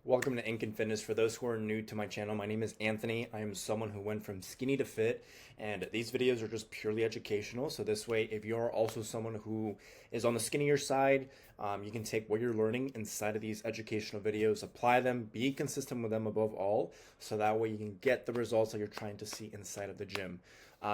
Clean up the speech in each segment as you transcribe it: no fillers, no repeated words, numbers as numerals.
Welcome to Ink and Fitness. For those who are new to my channel, my name is Anthony. I am someone who went from skinny to fit, and these videos are just purely educational. So this way, if you're also someone who is on the skinnier side, you can take what you're learning inside of these educational videos, apply them, be consistent with them above all, so that way you can get the results that you're trying to see inside of the gym.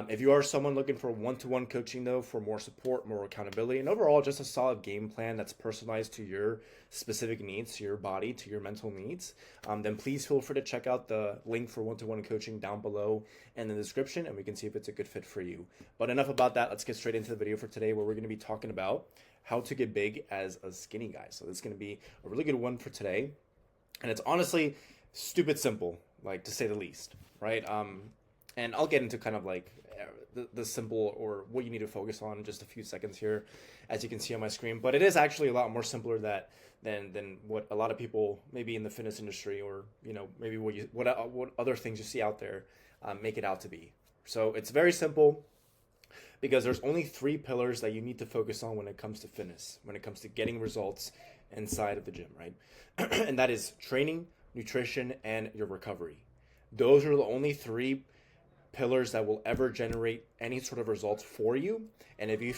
If you are someone looking for one-to-one coaching, though, for more support, more accountability, and overall just a solid game plan that's personalized to your specific needs, to your body, to your mental needs, then please feel free to check out the link for one-to-one coaching down below in the description, and we can see if it's a good fit for you. But enough about that. Let's get straight into the video for today, where we're going to be talking about how to get big as a skinny guy. So this is going to be a really good one for today, and it's honestly stupid simple, like, to say the least, right? And I'll get into kind of like the simple or what you need to focus on in just a few seconds here, as you can see on my screen. But it is actually a lot more simpler than what a lot of people maybe in the fitness industry, or maybe what other things you see out there make it out to be. So it's very simple, because there's only three pillars that you need to focus on when it comes to fitness, when it comes to getting results inside of the gym, right? And that is training, nutrition, and your recovery. Those are the only three pillars that will ever generate any sort of results for you. And if you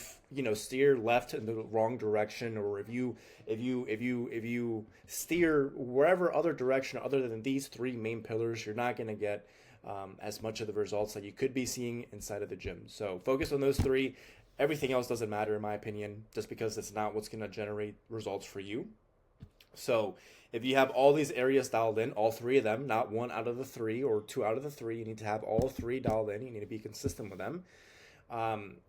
steer left in the wrong direction, or if you steer wherever other direction other than these three main pillars, you're not going to get as much of the results that you could be seeing inside of the gym. So focus on those three. Everything else doesn't matter, in my opinion, just because it's not what's going to generate results for you. So if you have all these areas dialed in, all three of them, not one out of the three or two out of the three, you need to have all three dialed in. You need to be consistent with them.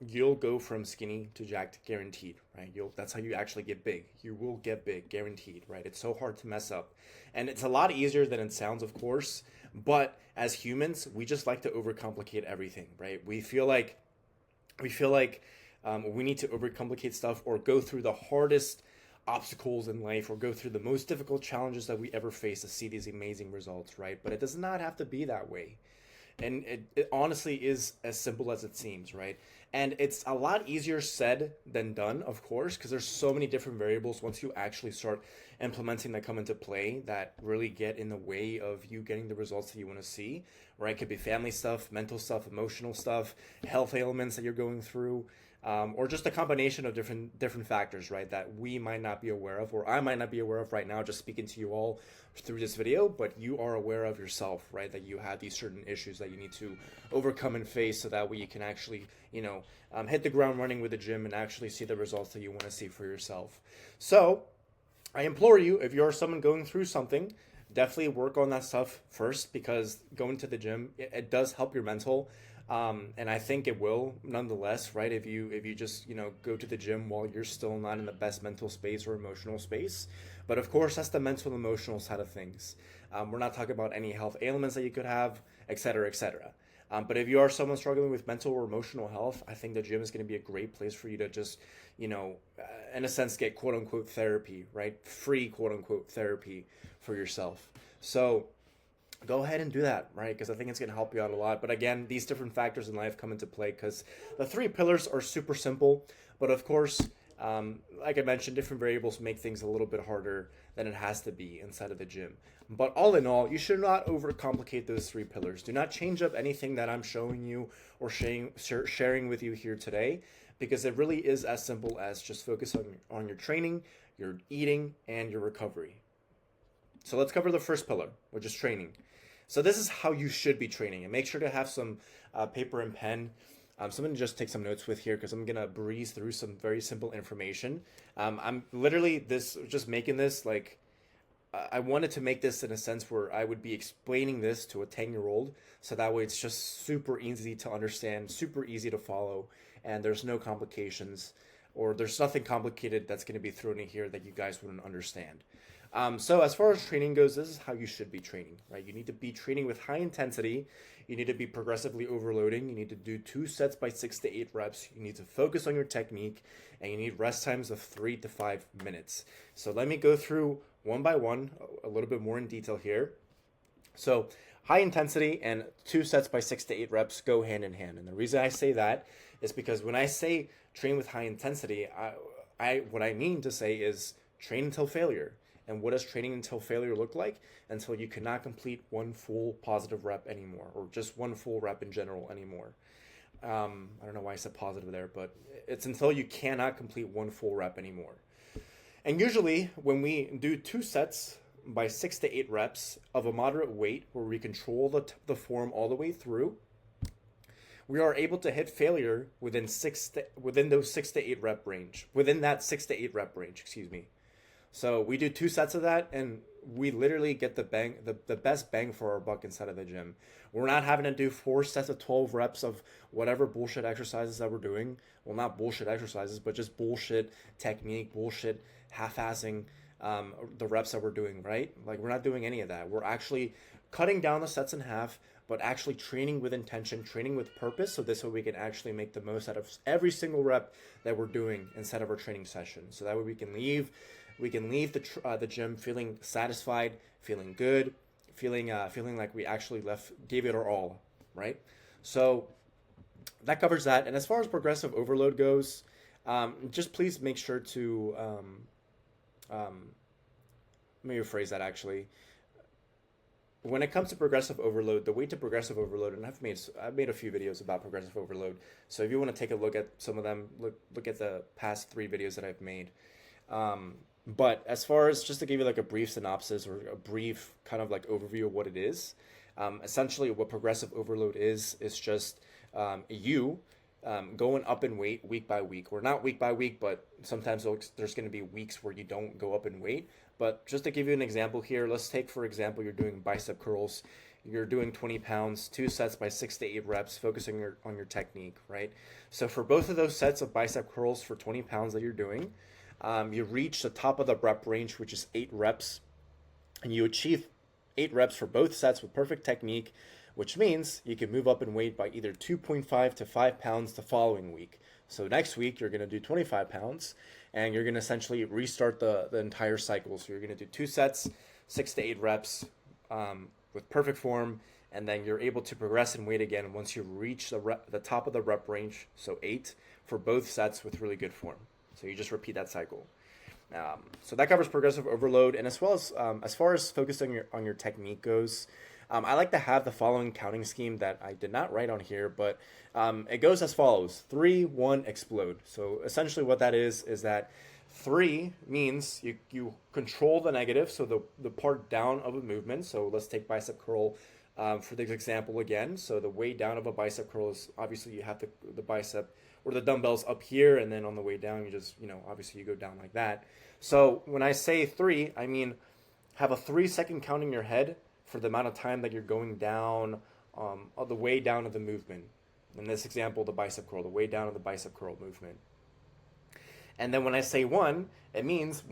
You'll go from skinny to jacked, guaranteed, right? That's how you actually get big. You will get big, guaranteed, right? It's so hard to mess up. And it's a lot easier than it sounds, of course. But as humans, we just like to overcomplicate everything, right? We feel like we need to overcomplicate stuff, or go through the hardest obstacles in life, or go through the most difficult challenges that we ever face to see these amazing results, right? But it does not have to be that way. And it honestly is as simple as it seems, right? And it's a lot easier said than done, of course, because there's so many different variables once you actually start implementing that come into play that really get in the way of you getting the results that you want to see, right? It could be family stuff, mental stuff, emotional stuff, health ailments that you're going through, or just a combination of different factors, right, that we might not be aware of, or I might not be aware of right now, just speaking to you all through this video, but you are aware of yourself, right, that you have these certain issues that you need to overcome and face, so that way you can actually, hit the ground running with the gym and actually see the results that you want to see for yourself. So I implore you, if you're someone going through something, definitely work on that stuff first, because going to the gym, it does help your mental. And I think it will nonetheless, right? If you just, go to the gym while you're still not in the best mental space or emotional space. But of course, that's the mental and emotional side of things. We're not talking about any health ailments that you could have, et cetera, et cetera. But if you are someone struggling with mental or emotional health, I think the gym is going to be a great place for you to just, in a sense, get quote unquote therapy, right? Free quote unquote therapy for yourself. So go ahead and do that, right? Because I think it's going to help you out a lot. But again, these different factors in life come into play, because the three pillars are super simple. But of course, like I mentioned, different variables make things a little bit harder than it has to be inside of the gym. But all in all, you should not overcomplicate those three pillars. Do not change up anything that I'm showing you or sharing with you here today, because it really is as simple as just focus on your training, your eating, and your recovery. So let's cover the first pillar, which is training. So this is how you should be training, and make sure to have some paper and pen. So I'm going to just take some notes with here, because I'm going to breeze through some very simple information. I'm literally just making this like, I wanted to make this in a sense where I would be explaining this to a 10-year-old, so that way it's just super easy to understand, super easy to follow, and there's no complications, or there's nothing complicated that's going to be thrown in here that you guys wouldn't understand. So as far as training goes, this is how you should be training, right? You need to be training with high intensity. You need to be progressively overloading. You need to do 2 sets by 6 to 8 reps. You need to focus on your technique, and you need rest times of 3 to 5 minutes. So let me go through one by one a little bit more in detail here. So high intensity and 2 sets by 6 to 8 reps go hand in hand. And the reason I say that is because when I say train with high intensity, what I mean to say is train until failure. And what does training until failure look like? Until you cannot complete one full positive rep anymore, or just one full rep in general anymore. I don't know why I said positive there, but it's until you cannot complete one full rep anymore. And usually when we do 2 sets by 6 to 8 reps of a moderate weight where we control the form all the way through, we are able to hit failure within those 6 to 8 rep range, within that 6 to 8 rep range, excuse me. So we do 2 sets of that, and we literally get the best bang for our buck inside of the gym. We're not having to do 4 sets of 12 reps of whatever bullshit exercises that we're doing. Well, not bullshit exercises, but just bullshit technique, bullshit half-assing the reps that we're doing, right? Like, we're not doing any of that. We're actually cutting down the sets in half, but actually training with intention, training with purpose, so this way we can actually make the most out of every single rep that we're doing inside of our training session. So that way we can leave the gym feeling satisfied, feeling good, feeling like we actually gave it our all, right? So that covers that. And as far as progressive overload goes, just please make sure to let me rephrase that actually. When it comes to progressive overload, the way to progressive overload, and I've made a few videos about progressive overload. So if you want to take a look at some of them, look at the past 3 videos that I've made. But as far as just to give you like a brief synopsis or a brief kind of like overview of what it is, essentially what progressive overload is just you going up in weight week by week, or not week by week, but sometimes there's going to be weeks where you don't go up in weight. But just to give you an example here, let's take, for example, you're doing bicep curls. You're doing 20 pounds, 2 sets by 6 to 8 reps, focusing on your technique, right? So for both of those sets of bicep curls for 20 pounds that you're doing, you reach the top of the rep range, which is 8 reps, and you achieve 8 reps for both sets with perfect technique, which means you can move up in weight by either 2.5 to 5 pounds the following week. So next week, you're going to do 25 pounds, and you're going to essentially restart the entire cycle. So you're going to do 2 sets, 6 to 8 reps with perfect form, and then you're able to progress in weight again once you reach the top of the rep range, so 8, for both sets with really good form. So you just repeat that cycle. So that covers progressive overload, and as far as focusing on your technique goes, I like to have the following counting scheme that I did not write on here, but it goes as follows: 3, 1, explode. So essentially what that is that 3 means you control the negative, so the part down of a movement. So let's take bicep curl for this example again. So the way down of a bicep curl is obviously you have the bicep or the dumbbells up here, and then on the way down you just, obviously you go down like that. So when I say 3, I mean have a 3-second count in your head for the amount of time that you're going down, the way down of the movement. In this example, the bicep curl, the way down of the bicep curl movement. And then when I say 1, it means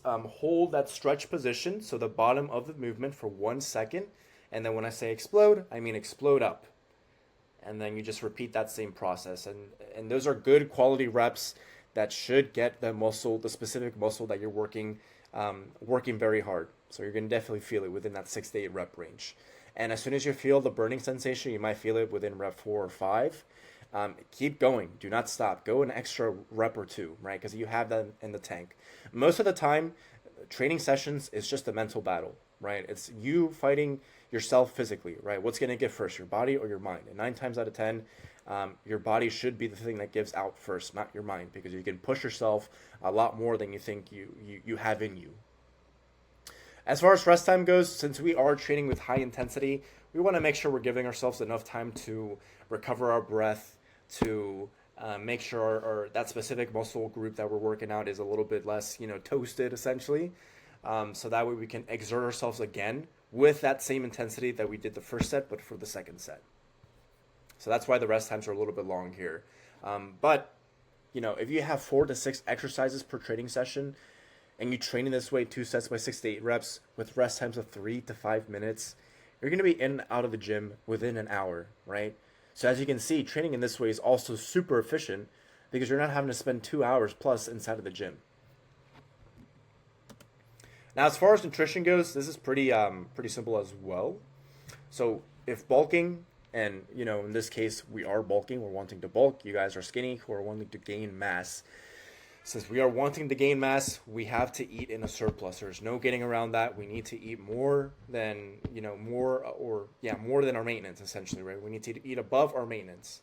hold that stretch position, so the bottom of the movement for 1 second. And then when I say explode, I mean explode up. And then you just repeat that same process. And those are good quality reps that should get the specific muscle that you're working very hard. So you're going to definitely feel it within that 6 to 8 rep range. And as soon as you feel the burning sensation, you might feel it within rep 4 or 5. Keep going. Do not stop. Go an extra rep or 2, right? Because you have that in the tank. Most of the time, training sessions is just a mental battle, right? It's you fighting yourself physically, right? What's going to give first, your body or your mind? And 9 times out of 10, your body should be the thing that gives out first, not your mind, because you can push yourself a lot more than you think you have in you. As far as rest time goes, since we are training with high intensity, we want to make sure we're giving ourselves enough time to recover our breath, to make sure that specific muscle group that we're working out is a little bit less, toasted essentially. So that way we can exert ourselves again with that same intensity that we did the first set, but for the second set. So that's why the rest times are a little bit long here. But, if you have 4 to 6 exercises per training session, and you train in this way, 2 sets by 6 to 8 reps with rest times of 3 to 5 minutes, you're going to be in and out of the gym within an hour, right? So as you can see, training in this way is also super efficient because you're not having to spend 2 hours plus inside of the gym. Now, as far as nutrition goes, this is pretty simple as well. So if bulking, and in this case we are bulking, we're wanting to bulk. You guys are skinny who are wanting to gain mass. Since we are wanting to gain mass, we have to eat in a surplus. There's no getting around that. We need to eat more than, more than our maintenance, essentially, right? We need to eat above our maintenance.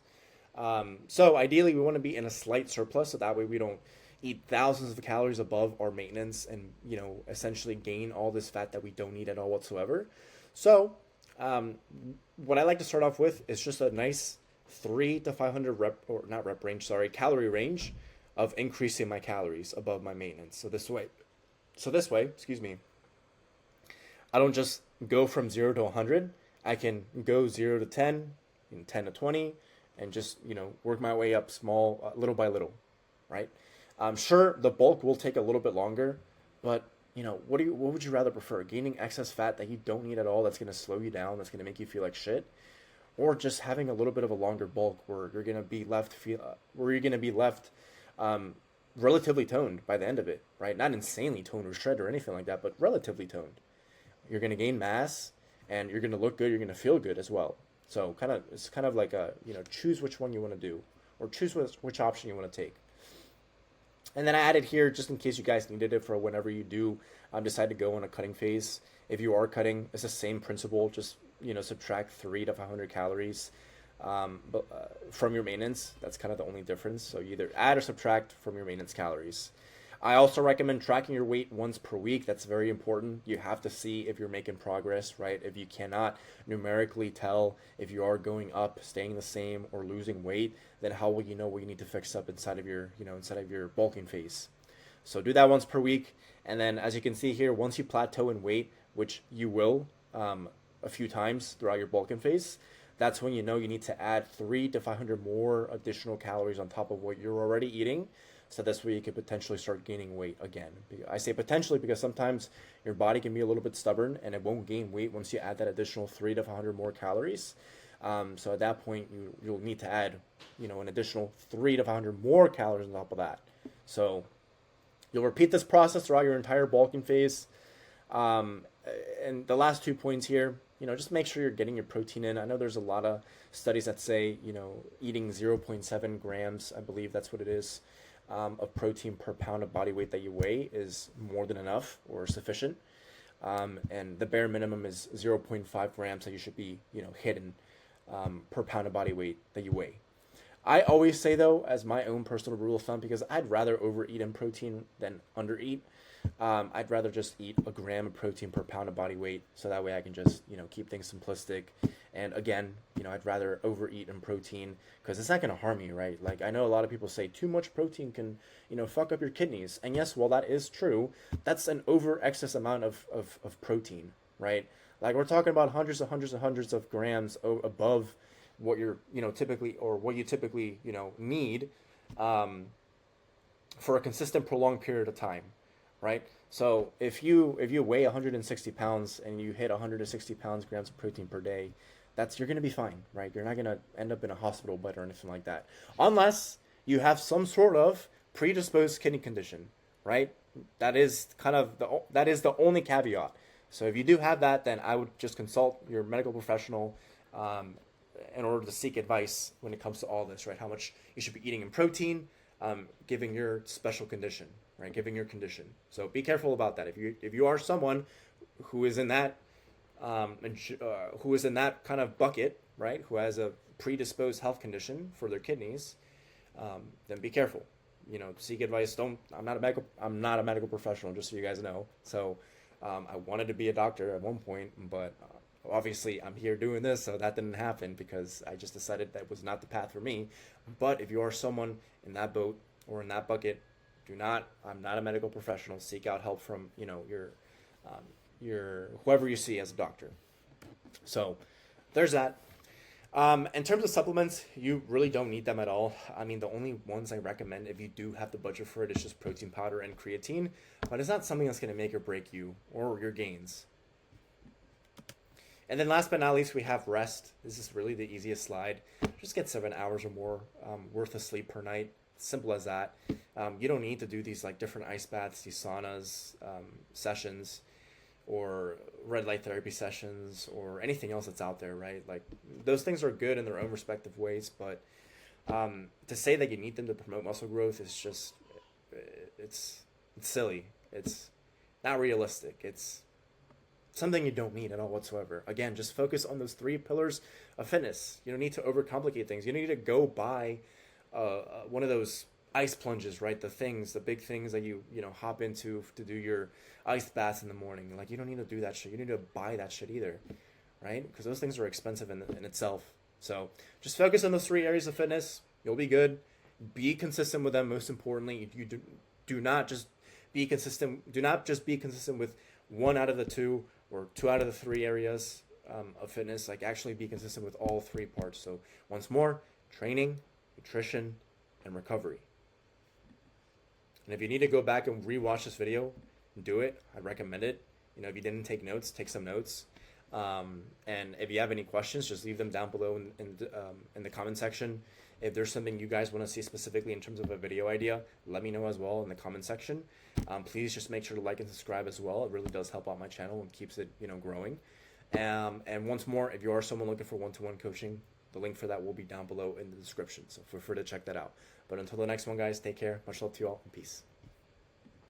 So ideally, we want to be in a slight surplus, so that way we don't eat thousands of calories above our maintenance and, essentially gain all this fat that we don't need at all whatsoever. So what I like to start off with is just a nice 3 to 500 calorie range of increasing my calories above my maintenance. So this way, excuse me, I don't just go from 0 to 100. I can go 0 to 10 and 10 to 20 and just, work my way up little by little, right? Sure, the bulk will take a little bit longer, but what would you rather prefer? Gaining excess fat that you don't need at all, that's going to slow you down, that's going to make you feel like shit, or just having a little bit of a longer bulk where you're going to be left relatively toned by the end of it, right? Not insanely toned or shredded or anything like that, but relatively toned. You're going to gain mass, and you're going to look good. You're going to feel good as well. So it's kind of like choose which one you want to do, or choose which option you want to take. And then I added here, just in case you guys needed it for whenever you do decide to go on a cutting phase. If you are cutting, it's the same principle. Just subtract 3 to 500 calories from your maintenance. That's kind of the only difference. So you either add or subtract from your maintenance calories. I also recommend tracking your weight once per week. That's very important. You have to see if you're making progress, right? If you cannot numerically tell if you are going up, staying the same, or losing weight, then how will you know what you need to fix up inside of your bulking phase? So do that once per week. And then as you can see here, once you plateau in weight, which you will a few times throughout your bulking phase, that's when you need to add 3 to 500 more additional calories on top of what you're already eating. So that's where you could potentially start gaining weight again. I say potentially because sometimes your body can be a little bit stubborn and it won't gain weight once you add that additional 3 to 500 more calories. So at that point, you'll need to add, an additional 3 to 500 more calories on top of that. So you'll repeat this process throughout your entire bulking phase. And the last 2 points here, just make sure you're getting your protein in. I know there's a lot of studies that say, eating 0.7 grams, I believe that's what it is, of protein per pound of body weight that you weigh is more than enough or sufficient. And the bare minimum is 0.5 grams that you should be, hitting per pound of body weight that you weigh. I always say, though, as my own personal rule of thumb, because I'd rather overeat in protein than undereat, I'd rather just eat a gram of protein per pound of body weight, so that way I can just, keep things simplistic. And again, I'd rather overeat in protein because it's not going to harm you, right? Like, I know a lot of people say too much protein can, fuck up your kidneys. And yes, while that is true, that's an over excess amount of protein, right? Like, we're talking about hundreds of grams above what you're, typically need for a consistent, prolonged period of time, right? So if you weigh 160 pounds and you hit 160 grams of protein per day, you're going to be fine, right? You're not going to end up in a hospital bed or anything like that, unless you have some sort of predisposed kidney condition, right? That is the only caveat. So if you do have that, then I would just consult your medical professional in order to seek advice when it comes to all this, right? How much you should be eating in protein, given your special condition, right? Given your condition. So be careful about that. If you are someone who is in that kind of bucket, right? Who has a predisposed health condition for their kidneys, then be careful. Seek advice. I'm not a medical professional, just so you guys know. So I wanted to be a doctor at one point, but obviously I'm here doing this, so that didn't happen because I just decided that was not the path for me. But if you are someone in that boat or in that bucket, I'm not a medical professional. Seek out help from your whoever you see as a doctor. So there's that. In terms of supplements, you really don't need them at all. I mean, the only ones I recommend if you do have the budget for it is just protein powder and creatine, but it's not something that's going to make or break you or your gains. And then last but not least, we have rest. This is really the easiest slide. Just get 7 hours or more worth of sleep per night. Simple as that. You don't need to do these like different ice baths, these saunas, sessions, or red light therapy sessions, or anything else that's out there, right? Like, those things are good in their own respective ways, but to say that you need them to promote muscle growth is just, it's silly. It's not realistic. It's something you don't need at all whatsoever. Again, just focus on those 3 pillars of fitness. You don't need to overcomplicate things. You don't need to go buy one of those ice plunges, right? The big things that you hop into to do your ice baths in the morning. Like, you don't need to do that shit. You need to buy that shit either, right? Because those things are expensive in itself. So just focus on those 3 areas of fitness. You'll be good. Be consistent with them. Most importantly, you do not just be consistent. Do not just be consistent with 1 out of the 2 or 2 out of the 3 areas of fitness. Like, actually be consistent with all 3 parts. So once more, training, nutrition, and recovery. And if you need to go back and rewatch this video, do it. I recommend it. If you didn't take notes, take some notes. And if you have any questions, just leave them down below in the comment section. If there's something you guys want to see specifically in terms of a video idea, let me know as well in the comment section. Please just make sure to like and subscribe as well. It really does help out my channel and keeps it growing. And once more, if you are someone looking for one-to-one coaching, the link for that will be down below in the description. So feel free to check that out. But until the next one, guys, take care. Much love to you all, and peace.